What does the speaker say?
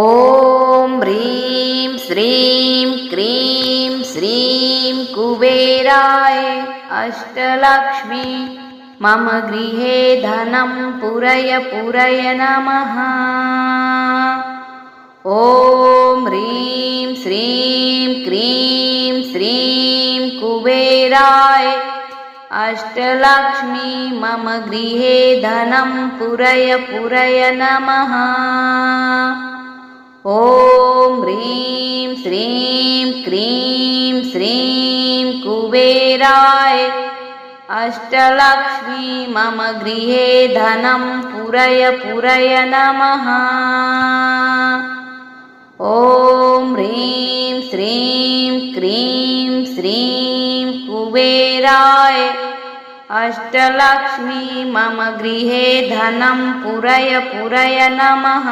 ॐ ह्रीं श्रीं क्रीं श्रीं कुबेराय अष्टलक्ष्मी मम गृहे धनं पूरय पूरय नमः। ॐ ह्रीं श्रीं क्रीं श्रीं कुबेराय अष्टलक्ष्मी मम गृहे धनं पूरय पूरय नमः। ॐ ह्रीं श्रीं क्रीं श्रीं कुबेराय अष्टलक्ष्मी मम गृहे धनं पूरय पूरय नमः। ॐ ह्रीं श्रीं क्रीं श्रीं कुबेराय अष्टलक्ष्मी मम गृहे धनं पूरय पूरय नमः।